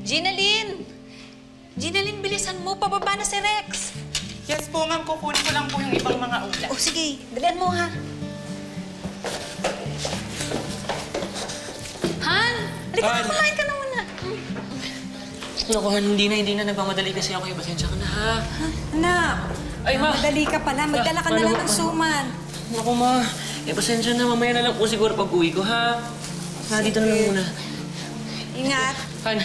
Ginalyn! Ginalyn, bilisan mo. Pababa na si Rex. Yes po, ma'am. Kukunin ko lang po yung ibang mga ulam. Oh, sige. Dalian mo, ha? Han! Halika na, kumain ka na muna. Naku, Han, hindi na. Nagmamadali kasi ako. Pasensya ka na, ha? Anak! Ay, ma! Madali ka pala. Magdala ka na lang ng suman. Naku, ma. Pasensya na. Mamaya na lang po siguro pag-uwi ko, ha? Ha, dito na lang muna. Ingat. Han.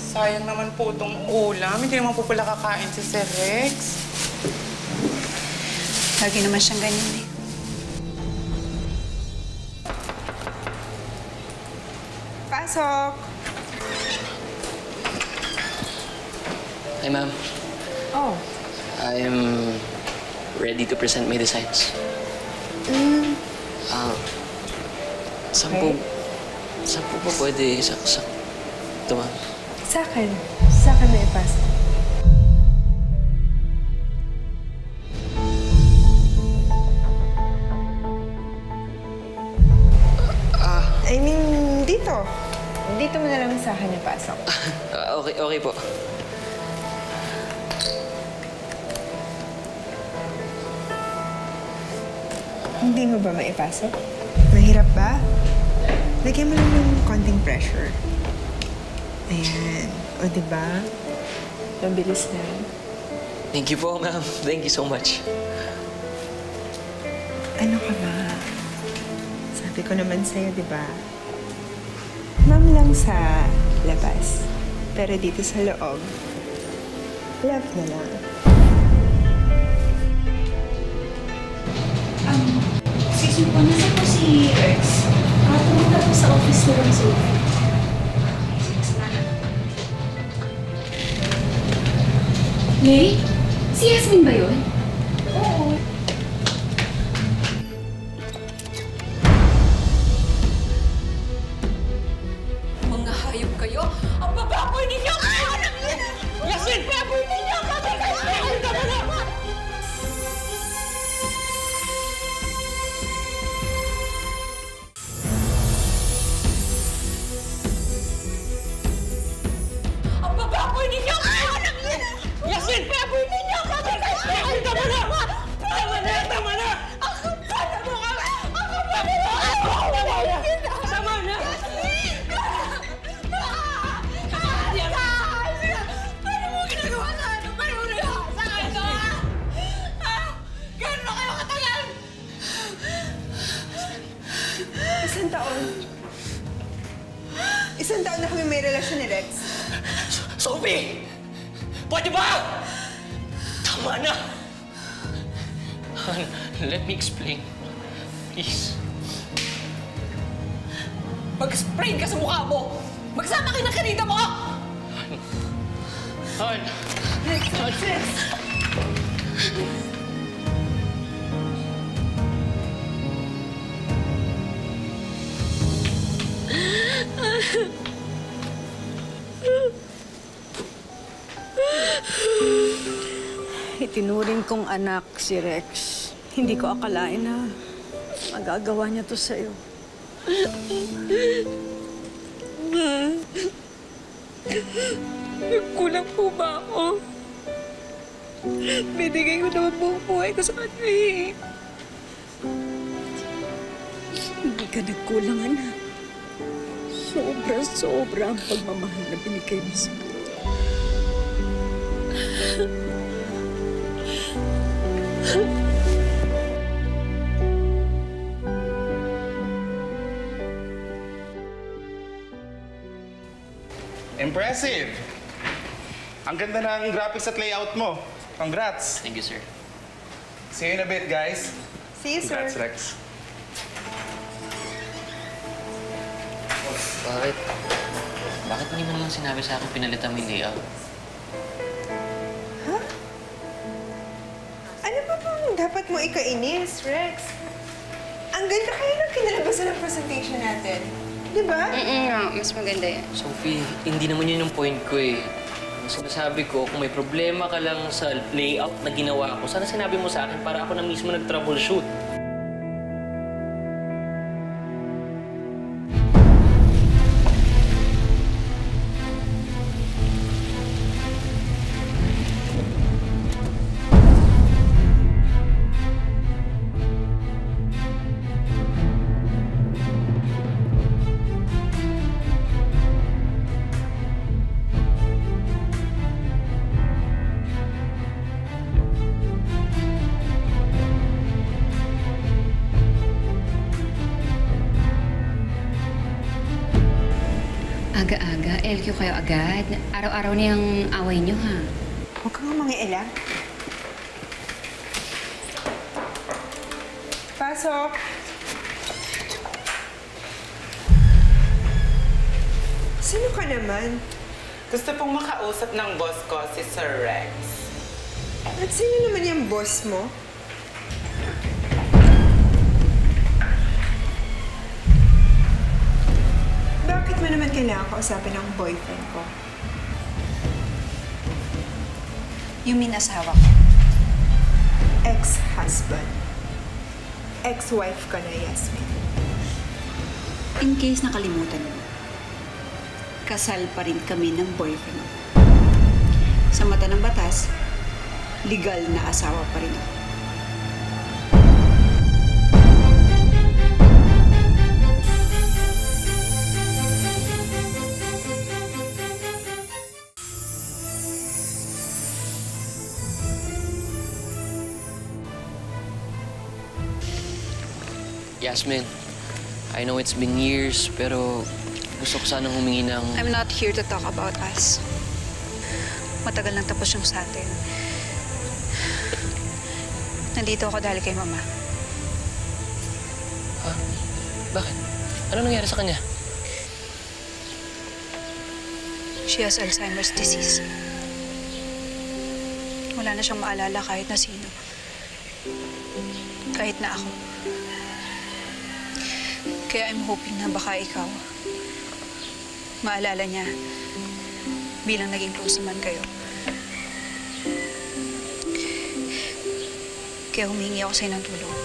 Sayang naman po itong ulam. Hindi naman po pala kakain si Sir Rex. Lagi naman siyang ganyan eh. Pasok! Hi, ma'am. Oh. I am ready to present my designs. Saan po ba pwede isaksak ito, ma'am? Sa akin. Sa akin na ipasok. I mean, dito. Dito mo na lang sa akin ipasok. Okay po. Hindi mo ba maipasok? Mahirap ba? Lagyan mo lang ng konting pressure. Ayan. O, diba? Mabilis lang. Thank you po, ma'am. Thank you so much. Ano ka ba? Sabi ko naman sa'yo, diba? Ma'am lang sa labas. Pero dito sa loob, love na lang. Excuse me po, nasa po si Rex? Pumunta po sa office na lang, Sophie. May? Si Yasmin ba yun? Oo. Mga hayop kayo! Ang bababoy ninyo! Yasmin! Baboy ninyo! Baboy kayo! Ang bababoy ninyo! Yasmin! Baboy ninyo! Baboy kayo! Tama na! Tama na! Tama na! Ang kapal na mo kami! Ang kapal na mo kami! Tama na! Paano mo ginagawa sa ano? Paano mo ginagawa sa ano? Gano'n na kayo katagal? Isang taon. Isang taon na kami may relasyon ni Rex. Sophie! Pwede ba? Tama na! Han, let me explain. Please. Mag-spray ka sa mukha mo! Magsama kayo ng kanita mo! Han! Itinuring kong anak si Rex. Hindi ko akalain na magagawa niya to sa'yo. Nagkulang po ba ako? Binigay ko naman buong buhay ko sa kanya eh. Hindi ka nagkulang, anak. Sobra-sobra ang pagmamahal na binigay mo sa akin. Impressive! Ang ganda ng graphics at layout mo. Congrats! Thank you, sir. See you in a bit, guys. See you, sir. Congrats, Rex. Bakit? Bakit hindi mo naman sinabi sa akin pinalitan mo yung layout? Huh? Ano ba bang dapat mo ikainis, Rex? Ang ganda kayo ng kinalabasan ng presentation natin. Di ba? Mas maganda yan. Sophie, hindi naman yun yung point ko eh. Ang sinasabi ko, kung may problema ka lang sa layout na ginawa ko, sana sinabi mo sa akin para ako na mismo nag-troubleshoot. LQ kayo agad. Araw-araw na yung away niyo, ha? Huwag kang mangialam. Pasok! Sino ka naman? Gusto pong makausap ng boss ko, si Sir Rex. At sino naman yung boss mo? Bakit mo naman kailangan kausapin ang boyfriend ko? You mean asawa ko? Ex-husband. Ex-wife ka na, Yasmin. In case nakalimutan mo, kasal pa rin kami ng boyfriend ko. Sa mata ng batas, legal na asawa pa rin ako. Yasmin, I know it's been years, pero gusto ko sanang humingi ng... I'm not here to talk about us. Matagal nang tapos yung sa atin. Nandito ako dahil kay Mama. Ha? Bakit? Ano nangyari sa kanya? She has Alzheimer's disease. Wala na siyang maalala kahit na sino. Kahit na ako. Kaya I'm hoping na baka ikaw, maalala niya bilang naging close naman kayo. Kaya humingi ako sa'yo ng tulong.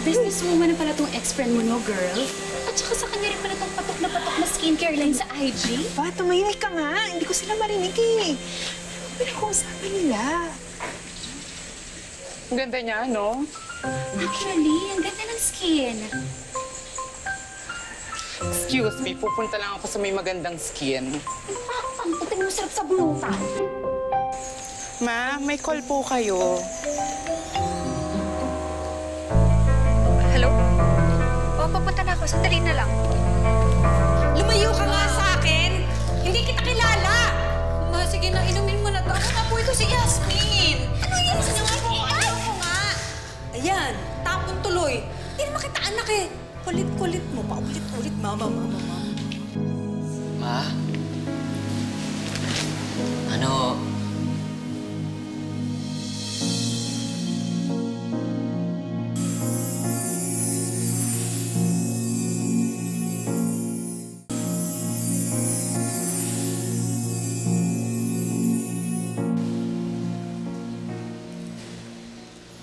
Businesswoman na pala tong ex-friend mo, no, girl? At saka sa kanya rin pala tong patok na skincare line sa IG. Ba, tumahimik ka nga. Hindi ko sila marinig eh. Ano pinag-uusapan nila? Ang ganda niya, no? Actually, ang ganda ng skin. Excuse me, pupunta lang ako sa may magandang skin. Ang puting mo sarap sa bulutan. Ma, may call po kayo. Hello? O, papunta na ako. Sandali na lang. Lumayo ka nga sa akin! Hindi kita kilala! Ma, sige na. Inumin mo na to. Ako nga po ito si Yasmin. Ano yan? Ayoko nga! Ayan, tapon tuloy. Hindi naman kita anak eh. Kulit-kulit mo. Paulit-ulit. Mama. Ma? Ano?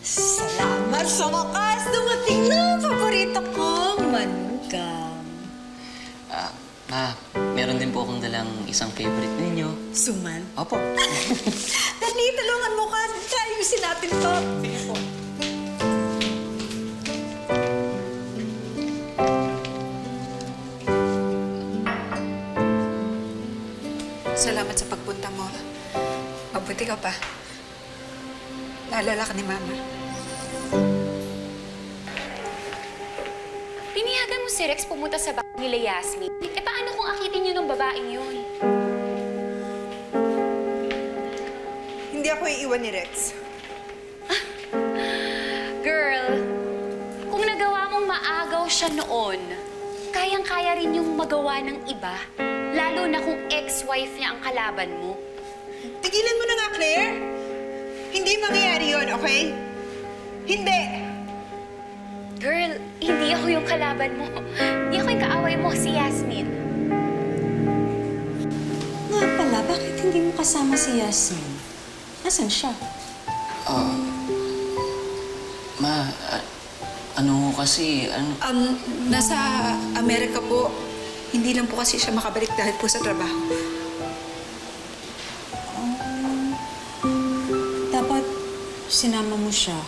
Salamat sa wakas! Dumating na ang paborito kong manugang. Ma, meron din po akong dalang isang favorite ninyo. Suman? Opo. Dali, tulungan mo ka. Ayusin natin to. Sige po. Salamat sa pagpunta mo. Mabuti ka pa. Naalala ka ni Mama. Piniyagan mo si Rex pumunta sa bahay nila Yasmin. Eh, paano kung akitin niyo ng babaeng yun? Hindi ako iiwan ni Rex. Girl, kung nagawa mong maagaw siya noon, kayang-kaya rin yung magawa ng iba. Lalo na kung ex-wife niya ang kalaban mo. Tigilan mo na nga, Claire. Hindi mangyayari yun, okay? Hindi! Girl, hindi ako yung kalaban mo. Hindi ako yung kaaway mo, si Yasmin. Nga pala, bakit hindi mo kasama si Yasmin? Nasaan siya? Ano kasi, Nasa Amerika po. Hindi lang po kasi siya makabalik dahil po sa trabaho. Dapat sinama mo siya.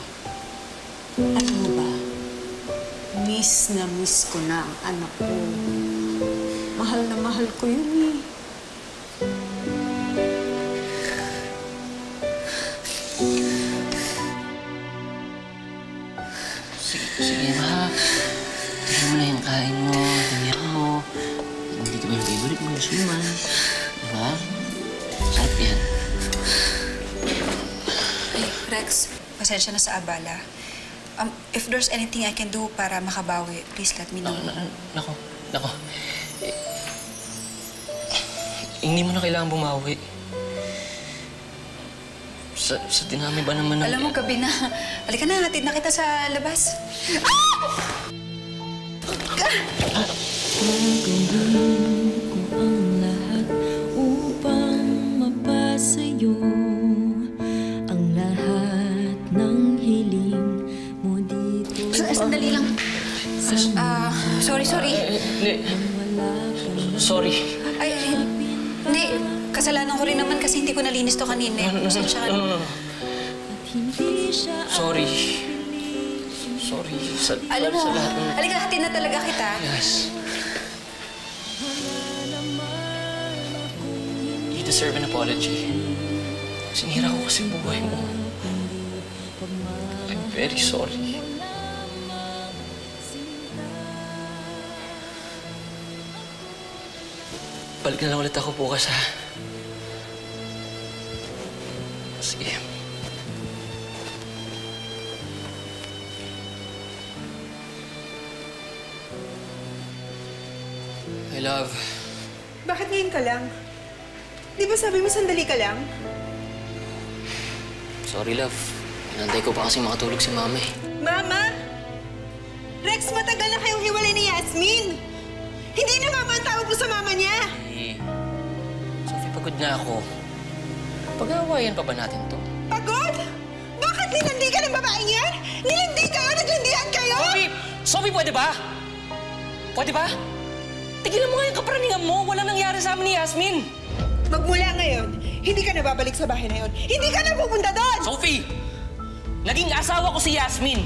Alam mo ba, miss na miss ko na ang anak ko. Mahal na mahal ko yun eh. sige ma. Kakain mo, tingnan mo. Dito ba yung favorite mo, yung suman? Diba? Sarap yan. Ay, Rex, pasensya na sa abala. If there's anything I can do para makabawi, please let me know. Nako. Hindi mo na kailangan bumawi. Sa dinami ba naman ng... Alam mo, gabi na. Halika na, hatid na kita sa labas. Upang mapasayo ang lahat ng hiling mo dito. Sandali lang. Sorry. Sorry. Ay, hindi. Kasalanan ko rin naman kasi hindi ko nalinis to kanina. Pasensya ka na. Sorry. Alam mo, sa lahat ng... halika, hatid na talaga kita. Yes. You deserve an apology. Sinira ko kasi buhay mo. I'm very sorry. Balik na lang ulit ako bukas, ha? Sige. I love. Bakit ngayon ka lang? Di ba sabi mo sandali ka lang? Sorry, love. Inantay ko pa kasi makatulog si mama eh. Mama! Rex, matagal na kayong hiwalay ni Yasmin! Hindi na mama ang tawag mo sa mama niya! Sophie, pagod na ako. Pag-aawayan pa ba natin to? Pagod? Bakit nilandi ka ng babaeng yan? Nilandi kayo? Naglandian kayo? Sophie, pwede ba? Pwede ba? Tigilan mo nga yung kaparaningan mo. Walang nangyari sa amin ni Yasmin. Magmula ngayon, hindi ka na babalik sa bahay na yon. Hindi ka na pupunta doon! Sophie! Naging asawa ko si Yasmin.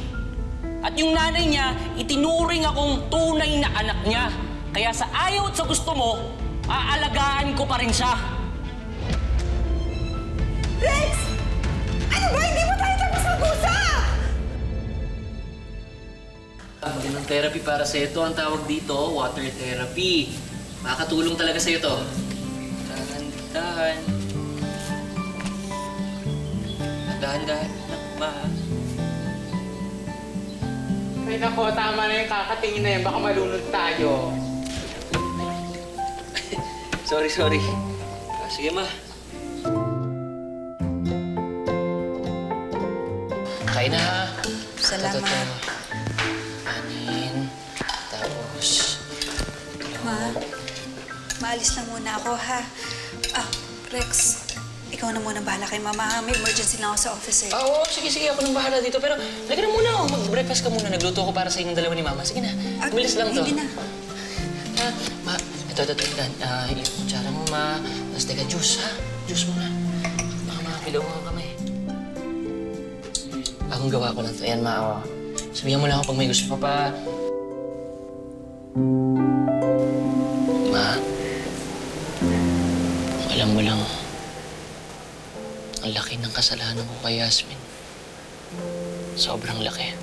At yung nanay niya, itinuring akong tunay na anak niya. Kaya sa ayaw at sa gusto mo, aalagaan ko pa rin siya. Rex! Ano ba? Hindi mo tayo tapos mag-usap! Magandang therapy para sa ito. Ang tawag dito, water therapy. Makakatulong talaga sa ito. Dahan-dahan. Dahan-dahan. Ay nako, tama na yung kakatingin na yan. Baka malunod tayo. Sorry. Sige, ma. Kain na, ha? Salamat. Anin. Tapos... Maalis lang muna ako, ha? Rex, ikaw na muna bahala kay mama. May emergency lang ako sa office, eh. Oo, sige. Ako nang bahala dito. Pero, lagyan na muna. Mag-breakfast ka muna. Nagluto ko para sa inyong dalawa ni mama. Sige na. Bilis lang to. Hindi na. Ma, ito. Yung kutsara mo, ma. Tapos teka, juice, ha? Juice muna. Baka makapilaw mo ang kamay. Akong gawa ko lang to. Ayan, ma. Sabihan mo lang ako pag may gusto ka pa. Ma, alam mo lang, ang laki ng kasalanan ko kay Yasmin. Sobrang laki.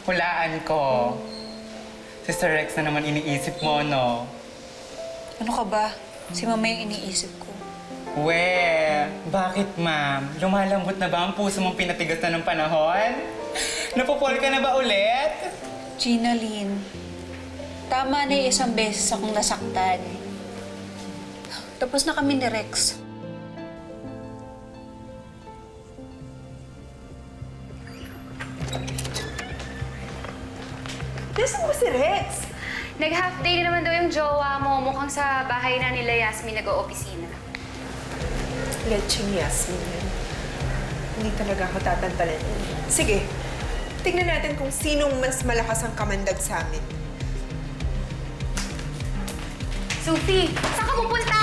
Hulaan ko. Si Sir Rex na naman iniisip mo, no? Ano ka ba? Si mama yung iniisip ko. Bakit, ma'am? Lumalambot na ba ang puso mong pinatigas na ng panahon? Napupol ka na ba ulit? Gina Lynn, tama na yung isang beses akong nasaktan. Tapos na kami ni Rex. Nasaan ba si Rex? Nag-half day na naman daw yung jowa mo. Mukhang sa bahay na nila Yasmin nag-o-opisina. Lecheng Yasmin yan. Hindi talaga ako tatantalan. Sige, tignan natin kung sinong mas malakas ang kamandag sa amin. Sophie, saan ka pupunta?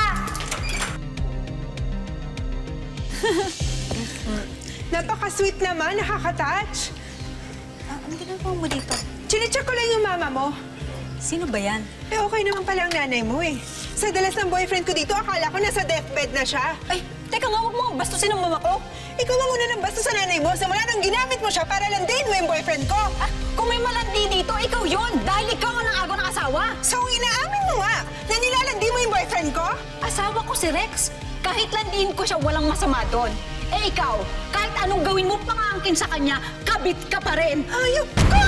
Napaka-sweet naman, nakaka-touch. Ano ginagawa mo dito? Chinecheck ko lang yung mama mo. Sino ba yan? Okay naman pala ang nanay mo eh. Sa dalas ng boyfriend ko dito, akala ko nasa deathbed na siya. Ay, teka nga, huwag mo bastusin ang mama ko. Ikaw ang una ng basta sa nanay mo. Simula nang ginamit mo siya para landiin mo yung boyfriend ko. Ah, kung may malandi dito, ikaw yon dahil ikaw ang nangago ng asawa. So, inaamin mo nga na nilalandi mo yung boyfriend ko? Asawa ko si Rex. Kahit landiin ko siya, walang masama doon. Eh ikaw, kahit anong gawin mo pangangkin sa kanya, kabit ka pa rin. Ayok ka!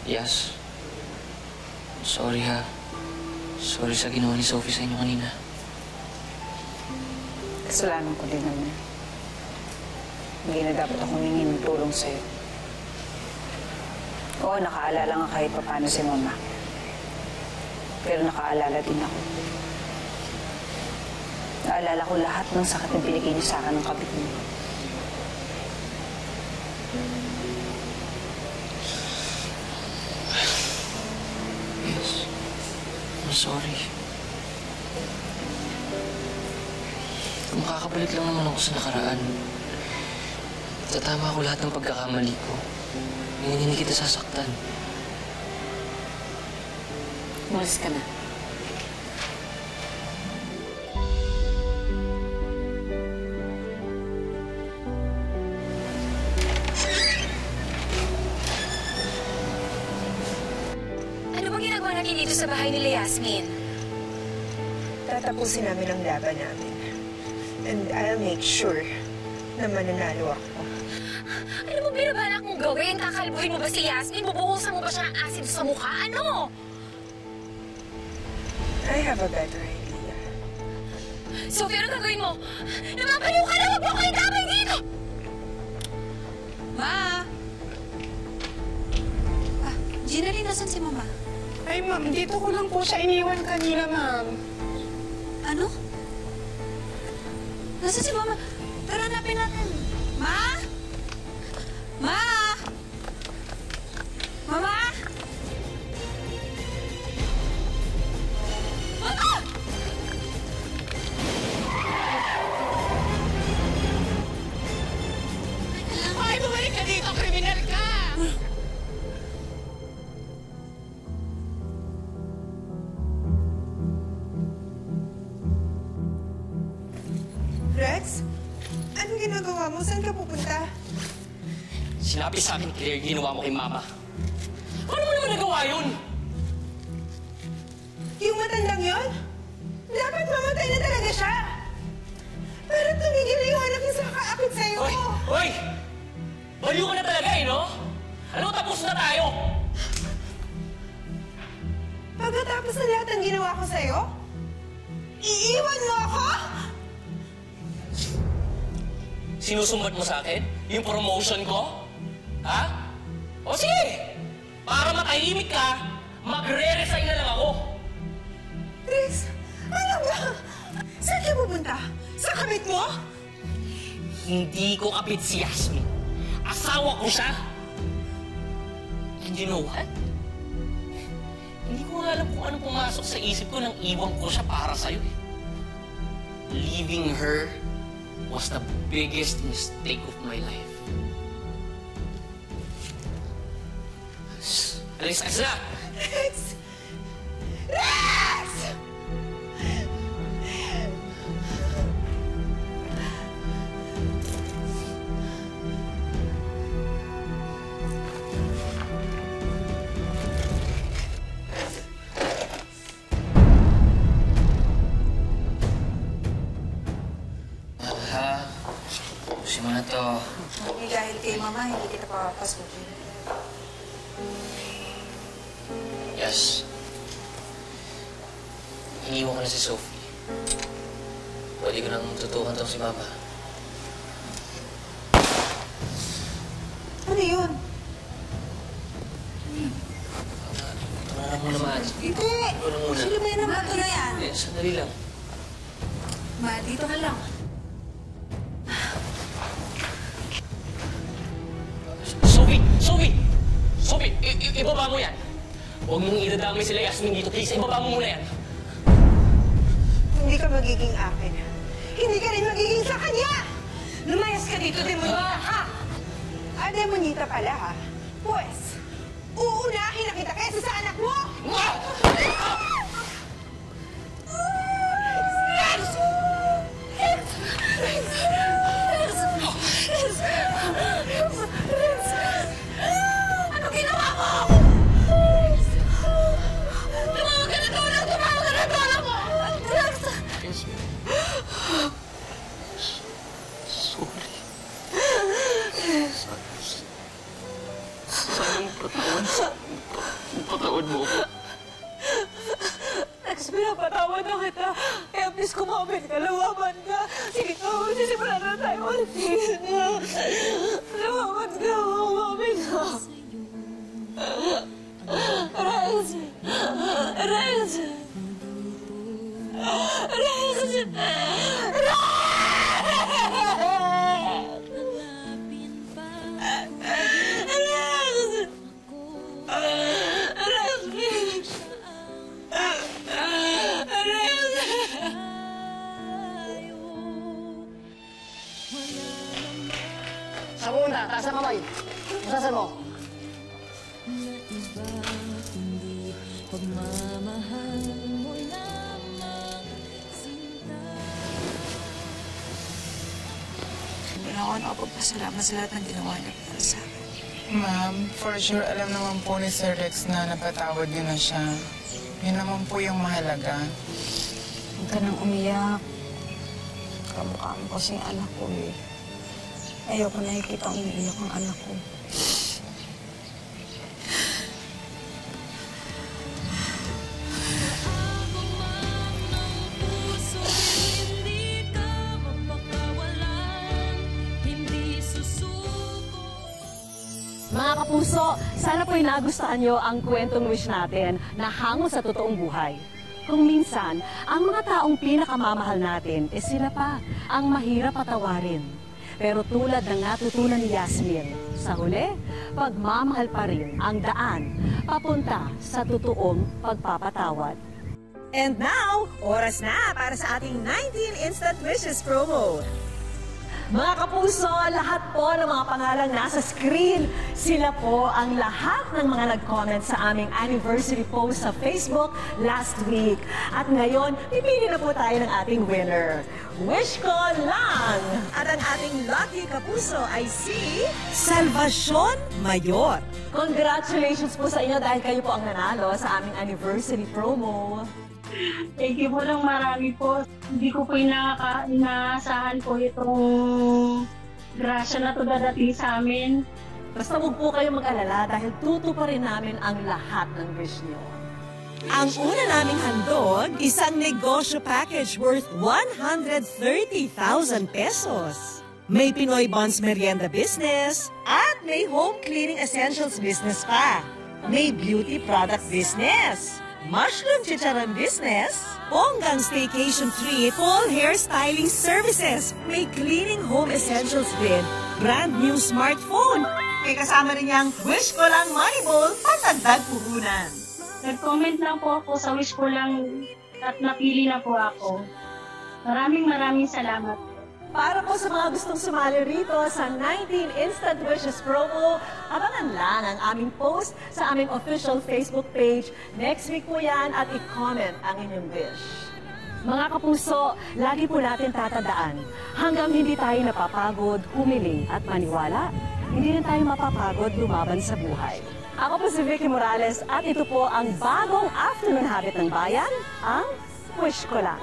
Yes. Sorry ha. Sorry sa ginawa ni Sophie sa inyo kanina. Kasalanan ko din naman. Hindi na dapat ako humingi ng tulong sa'yo. Oo, nakaalala nga kahit paano si Mama. Pero nakaalala din ako. Naalala ko lahat ng sakit na binigay niyo sa akin ng kabit niyo. Yes. I'm sorry. Kung makakabalik lang naman ako sa nakaraan, tatama ko lahat ng pagkakamali ko. Ngayon hindi kita sasaktan. Umalis ka na. Ano bang ginagawa natin dito sa bahay nila Yasmin? Tatapusin namin ang laban namin. And I'll make sure na mananalo ako. Ano mo binabalak mong gawin? Kakalbuhin mo ba si Yasmin? Bubuhusan mo ba siya ng acid sa mukha? Ano? I have a better idea. Sophie, ano gagawin mo? Namapaliw ka na! Huwag mo kayo damay dito! Ma! Ginaline, nasan si Mama? Ay, ma'am, dito ko lang po siya iniwan kanina, ma'am. Ano? Nasaan si Mama? Tara, hanapin natin. Ma? Ma? Mama? Mama! Ay, bumalik ka dito! Kriminal ka! Rex? Anong ginagawa mo? Saan ka pupunta? Sinabi sa akin, Claire, ginawa mo kay Mama. Paano mo naman nagawa yun? Yung matandang yon? Dapat mamatay na talaga siya! Para tumigil na yung anak niya sa kaakit sa'yo! Hoy! Hoy! Baliw ka na talaga eh, no? Ano, tapos na tayo! Pagkatapos na lahat ng ginawa ko sa'yo, iiwan mo ako? Sinusumbat mo sa akin? Yung promotion ko? Ha? O sige! Para matahimik ka, magre-resign na lang ako. Rex, ano ba? Saan ka pupunta? Sa kabit mo? Hindi ko kapit si Yasmin. Asawa ko siya. And you know what? Hindi ko nga alam kung anong pumasok sa isip ko nang iwan ko siya para sa'yo eh. Leaving her was the biggest mistake of my life. Alis na! Rex! Rex! papasukin. Yes. Iniwan ko na si Sophie. Pwede ko nang tutukan tong si Mama. Ano yun? Ito na lang muna, Ma. Hindi! Ito na muna. Sino ba yan naman? Ito na yan. Eh, sandali lang. Ma, dito ka lang. Sophie! Sophie! Sophie! Ibaba mo yan! Huwag mong idadamay sila Yasmin dito. Please, ibaba mo muna yan. Hindi ka magiging akin. Hindi ka rin magiging sa kanya! Lumayas ka dito, demonita, ha? Ah, demonita pala, ha? Pues, uunahin na kita kaysa sa anak mo! Ano ginawa mo? Tumawag ka na tulong! Tumawag ka na tulong mo! Sorry. Sana patawad mo ako. Rex, pinapatawad na kita. Kaya please kumapit ka, lumaban ka. Sige ka, sisimulan na tayo ulit. Lumaban ka, kumapit ka. Rex! Rex! Rex! Saan mo muna? Taas ang kamay. Masasan mo? Wala ako nakapagpasalamat sa lahat ng ginawa niya para sa akin. Ma'am, for sure alam naman po ni Sir Rex na napatawad niyo na siya. Yun naman po yung mahalaga. Huwag ka nang umiyak. Kamukha mo kasing anak ko eh. Ayoko nakikita umiiyak ang anak ko. Mga kapuso, sana po'y nagustuhan nyo ang kwentong wish natin na hango sa totoong buhay. Kung minsan, ang mga taong pinakamamahal natin, sila pa ang mahirap patawarin. Pero tulad ng natutunan ni Yasmin, sa huli, pagmamahal pa rin ang daan papunta sa totoong pagpapatawad. And now, oras na para sa ating 19 Instant Wishes promo. Mga kapuso, lahat po ng mga pangalang nasa screen, sila po ang lahat ng mga nag-comment sa aming anniversary post sa Facebook last week. At ngayon, pipili na po tayo ng ating winner. Wish ko lang! At ang ating lucky kapuso ay si Salvacion Mayor. Congratulations po sa inyo dahil kayo po ang nanalo sa aming anniversary promo. Thank you po ng marami po. Hindi ko po inaasahan po itong grasya na ito dadating sa amin. Basta huwag po kayo mag-alala dahil tutuparin namin ang lahat ng wish nyo. Ang una naming handog, isang negosyo package worth 130,000 pesos. May Pinoy Bonds Merienda Business at may Home Cleaning Essentials Business pa. May Beauty Product Business, Mushroom Chicharon Business, Bonggang Staycation Treat, Full Hairstyling Services, may Cleaning Home Essentials din, brand new smartphone. May kasama rin niyang Wish Ko Lang Money Bowl patagdag puhunan. Nag-comment lang po ako sa Wish Ko Lang at napili na po ako. Maraming salamat. Para po sa mga gustong sumali rito sa 19 Instant Wishes promo, abangan lang ang aming post sa aming official Facebook page. Next week po yan at i-comment ang inyong wish. Mga kapuso, lagi po natin tatandaan, hanggang hindi tayo napapagod, humiling at maniwala, hindi rin tayo mapapagod lumaban sa buhay. Ako po si Vicky Morales at ito po ang bagong afternoon habit ng bayan, ang Wish Ko Lang.